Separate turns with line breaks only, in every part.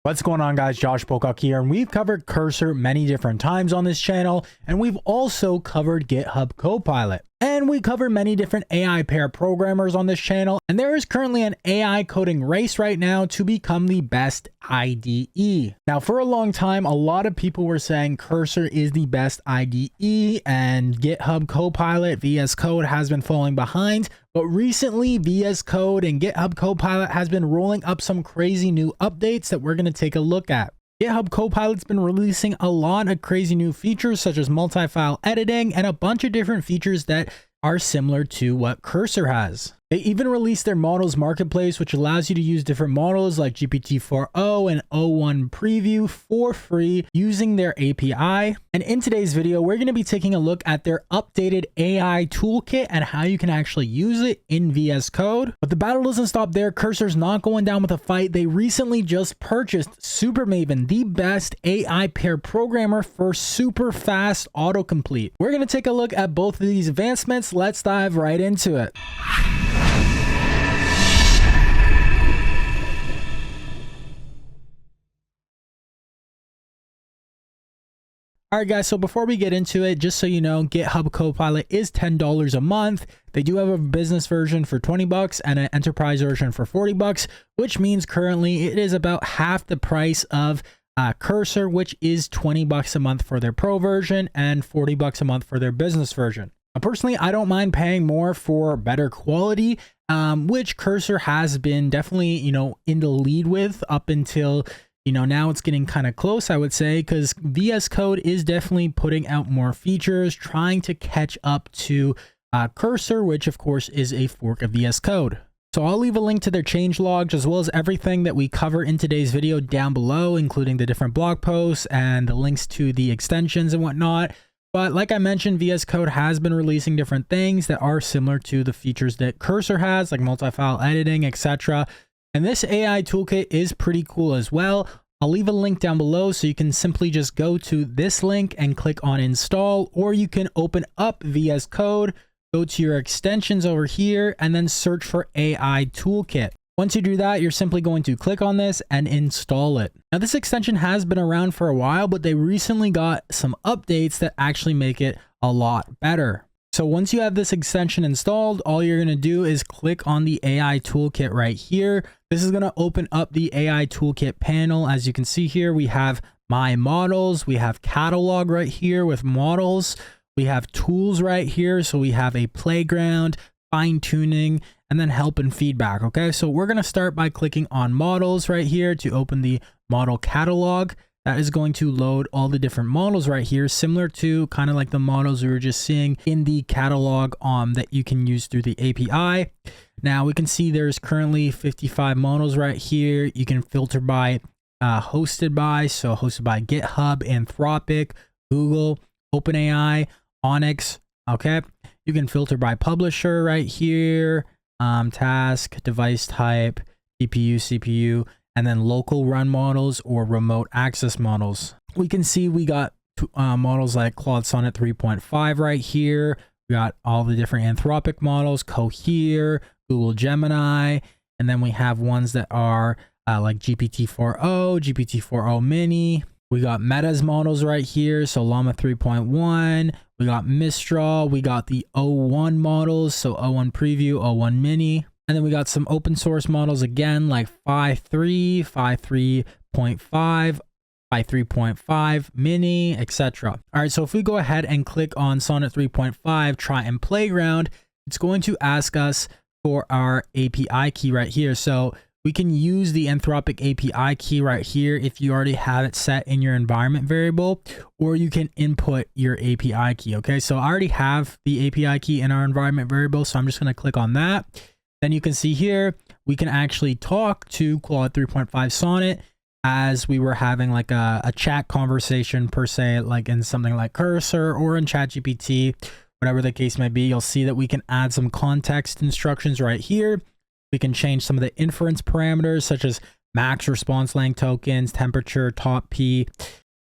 What's going on, guys? Josh Pocock here, and we've covered Cursor many different times on this channel, and we've also covered GitHub Copilot. And we cover many different AI pair programmers on this channel, and there is currently an AI coding race right now to become the best IDE. Now, for a long time, a lot of people were saying Cursor is the best IDE, and GitHub Copilot, VS Code, has been falling behind. But recently, VS Code and GitHub Copilot has been rolling up some crazy new updates that we're going to take a look at. GitHub Copilot's been releasing a lot of crazy new features such as multi-file editing and a bunch of different features that are similar to what Cursor has. They even released their models marketplace, which allows you to use different models like GPT-4o and o1 preview for free using their API. And in today's video, we're going to be taking a look at their updated AI toolkit and how you can actually use it in VS Code. But the battle doesn't stop there. Cursor's not going down with a fight. They recently just purchased Supermaven, the best AI pair programmer for super fast autocomplete. We're going to take a look at both of these advancements. Let's dive right into it. All right, guys, so before we get into it, just so you know, GitHub Copilot is $10 a month. They do have a business version for 20 bucks and an enterprise version for 40 bucks, which means currently it is about half the price of Cursor, which is 20 bucks a month for their pro version and 40 bucks a month for their business version. Personally, I don't mind paying more for better quality, which Cursor has been definitely, in the lead with up until now it's getting kind of close, I would say, because VS Code is definitely putting out more features, trying to catch up to Cursor, which of course is a fork of VS Code. So I'll leave a link to their change logs as well as everything that we cover in today's video down below, including the different blog posts and the links to the extensions and whatnot. But like I mentioned, VS Code has been releasing different things that are similar to the features that Cursor has, like multi-file editing, etc. And this AI toolkit is pretty cool as well. I'll leave a link down below so you can simply just go to this link and click on install, or you can open up VS Code, go to your extensions over here, and then search for AI toolkit. Once you do that, you're simply going to click on this and install it. Now, this extension has been around for a while, but they recently got some updates that actually make it a lot better. So once you have this extension installed, all you're going to do is click on the AI toolkit right here. This is going to open up the AI toolkit panel. As you can see here, we have my models. We have catalog right here with models. We have tools right here. So we have a playground, fine tuning, and then help and feedback. Okay, so we're going to start by clicking on models right here to open the model catalog. That is going to load all the different models right here, similar to kind of like the models we were just seeing in the catalog that you can use through the API. Now we can see there's currently 55 models right here. You can filter by hosted by, so hosted by GitHub, Anthropic, Google, OpenAI, Onyx. Okay, you can filter by publisher right here, task, device type, GPU, CPU, and then local run models or remote access models. We can see we got models like Claude Sonnet 3.5 right here. We got all the different Anthropic models, Cohere, Google Gemini, and then we have ones that are like GPT-4o, GPT-4o mini. We got Meta's models right here, so Llama 3.1. We got Mistral. We got the o1 models, so o1 preview, o1 mini. And then we got some open source models again, like 5.3, 5.3.5, 5.3.5 mini, etc. All right, so if we go ahead and click on Sonnet 3.5, try and playground, it's going to ask us for our API key right here. So we can use the Anthropic API key right here if you already have it set in your environment variable, or you can input your API key. Okay, so I already have the API key in our environment variable, so I'm just going to click on that. Then you can see here, we can actually talk to Claude 3.5 Sonnet as we were having like a chat conversation per se, like in something like Cursor or in ChatGPT, whatever the case may be. You'll see that we can add some context instructions right here. We can change some of the inference parameters such as max response length tokens, temperature, top P.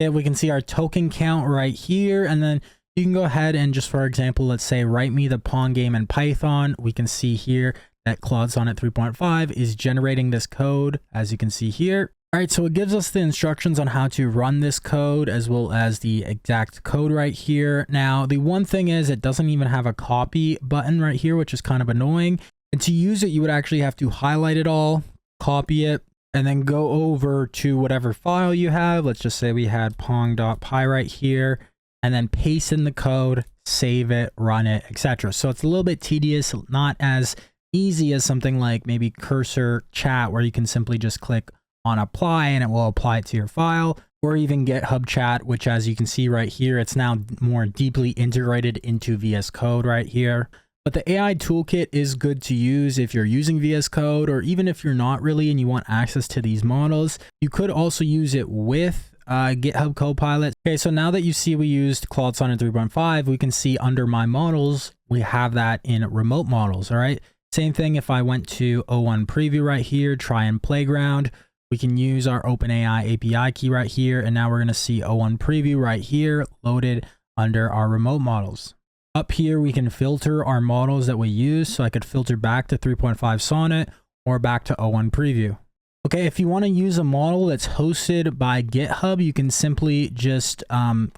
And we can see our token count right here. And then you can go ahead and just, for example, let's say, write me the Pong game in Python. We can see here that Claude Sonnet 3.5 is generating this code, as you can see here. All right, so it gives us the instructions on how to run this code as well as the exact code right here. Now, the one thing is it doesn't even have a copy button right here, which is kind of annoying. And to use it, you would actually have to highlight it all, copy it, and then go over to whatever file you have. Let's just say we had pong.py right here, and then paste in the code, save it, run it, etc. So it's a little bit tedious, not as easy as something like maybe Cursor Chat, where you can simply just click on apply and it will apply it to your file, or even GitHub Chat, which as you can see right here, it's now more deeply integrated into VS Code right here. But the AI Toolkit is good to use if you're using VS Code, or even if you're not really and you want access to these models. You could also use it with GitHub Copilot. Okay, so now that you see we used Claude Sonnet 3.5, we can see under My Models, we have that in Remote Models, all right? Same thing if I went to O1 Preview right here, try and Playground. We can use our OpenAI API key right here, and now we're going to see O1 Preview right here loaded under our remote models. Up here, we can filter our models that we use, so I could filter back to 3.5 Sonnet or back to O1 Preview. Okay, if you want to use a model that's hosted by GitHub, you can simply just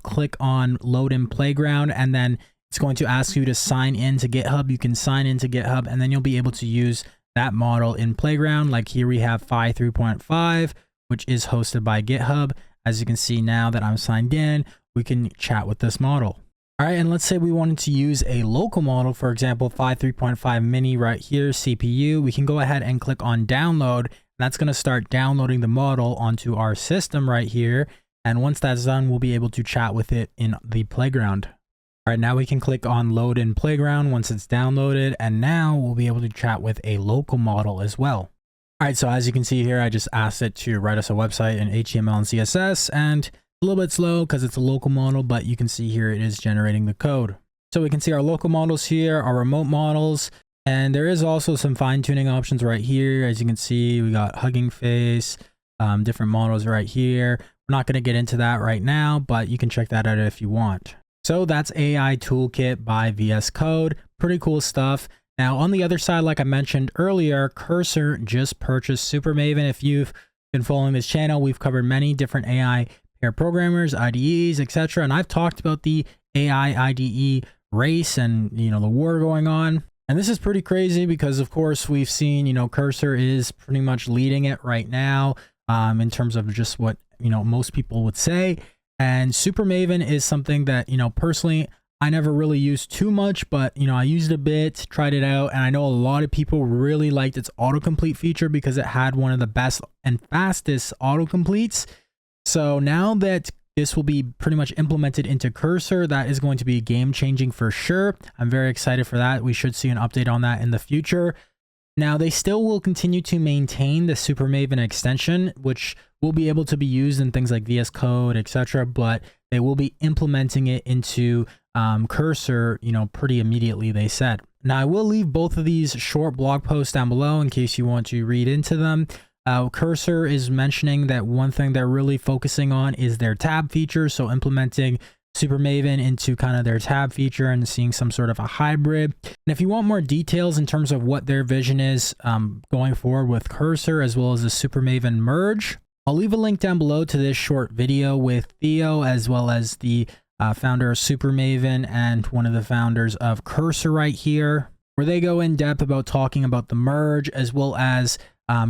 click on Load in Playground, and then it's going to ask you to sign in to GitHub. You can sign into GitHub, and then you'll be able to use that model in Playground. Like here we have Phi 3.5, which is hosted by GitHub. As you can see now that I'm signed in, we can chat with this model. All right, and let's say we wanted to use a local model, for example, Phi 3.5 mini right here, CPU. We can go ahead and click on download. That's going to start downloading the model onto our system right here. And once that's done, we'll be able to chat with it in the Playground. All right, now we can click on Load in Playground once it's downloaded, and now we'll be able to chat with a local model as well. All right, so as you can see here, I just asked it to write us a website in HTML and CSS, and a little bit slow because it's a local model, but you can see here it is generating the code. So we can see our local models here, our remote models, and there is also some fine-tuning options right here. As you can see, we got Hugging Face, different models right here. We're not going to get into that right now, but you can check that out if you want. So that's AI Toolkit by VS Code. Pretty cool stuff. Now, on the other side, like I mentioned earlier, Cursor just purchased Supermaven. If you've been following this channel, we've covered many different AI pair programmers, IDEs, etc. And I've talked about the AI IDE race and, the war going on. And this is pretty crazy because, of course, we've seen, Cursor is pretty much leading it right now in terms of just what, most people would say. And Supermaven is something that, personally, I never really used too much, but, I used a bit, tried it out, and I know a lot of people really liked its autocomplete feature because it had one of the best and fastest autocompletes. So now that this will be pretty much implemented into Cursor, that is going to be game-changing for sure. I'm very excited for that. We should see an update on that in the future. Now, they still will continue to maintain the Supermaven extension, which will be able to be used in things like VS Code, etc., but they will be implementing it into Cursor, pretty immediately, they said. Now, I will leave both of these short blog posts down below in case you want to read into them. Cursor is mentioning that one thing they're really focusing on is their tab feature, so implementing Supermaven into kind of their tab feature and seeing some sort of a hybrid. And if you want more details in terms of what their vision is going forward with Cursor as well as the Supermaven merge, I'll leave a link down below to this short video with Theo as well as the founder of Supermaven and one of the founders of Cursor right here, where they go in depth about talking about the merge as well as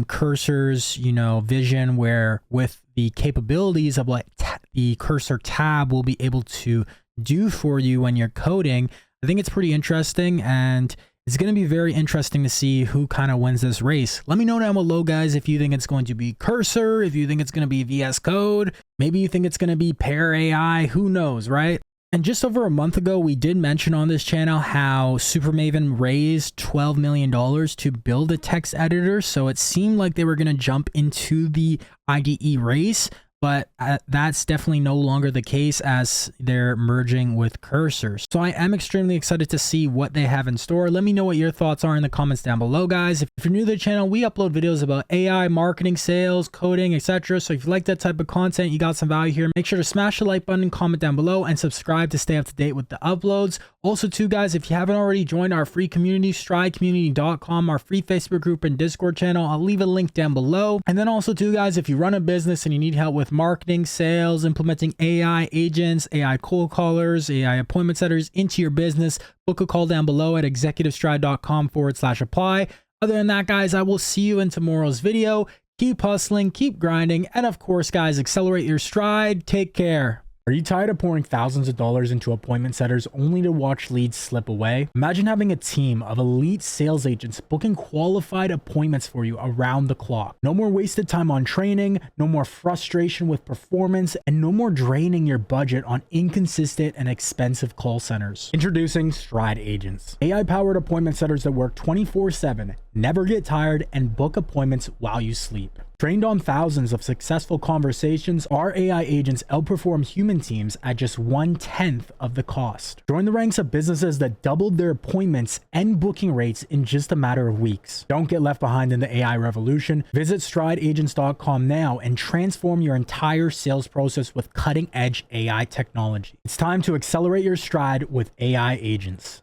Cursor's, vision, where with the capabilities of what the Cursor tab will be able to do for you when you're coding. I think it's pretty interesting, and it's going to be very interesting to see who kind of wins this race. Let me know down below, guys, if you think it's going to be Cursor, if you think it's going to be VS Code, maybe you think it's going to be Pair AI, who knows, right? And just over a month ago, we did mention on this channel how Supermaven raised $12 million to build a text editor. So it seemed like they were going to jump into the IDE race. but that's definitely no longer the case as they're merging with cursors. So I am extremely excited to see what they have in store. Let me know what your thoughts are in the comments down below, guys. If you're new to the channel, we upload videos about AI, marketing, sales, coding, etc. So if you like that type of content, you got some value here, make sure to smash the like button, comment down below, and subscribe to stay up to date with the uploads. Also too, guys, if you haven't already joined our free community, stridecommunity.com, our free Facebook group and Discord channel, I'll leave a link down below. And then also too, guys, if you run a business and you need help with marketing, sales, implementing AI agents, AI cold callers, AI appointment setters into your business, book a call down below at executivestride.com/apply. Other than that, guys, I will see you in tomorrow's video. Keep hustling, keep grinding, and of course, guys, accelerate your stride. Take care. Are you tired of pouring thousands of dollars into appointment setters only to watch leads slip away? Imagine having a team of elite sales agents booking qualified appointments for you around the clock. No more wasted time on training, no more frustration with performance, and no more draining your budget on inconsistent and expensive call centers. Introducing Stride Agents, AI-powered appointment setters that work 24/7, never get tired, and book appointments while you sleep. Trained on thousands of successful conversations, our AI agents outperform human teams at just 1/10 of the cost. Join the ranks of businesses that doubled their appointments and booking rates in just a matter of weeks. Don't get left behind in the AI revolution. Visit strideagents.com now and transform your entire sales process with cutting-edge AI technology. It's time to accelerate your stride with AI agents.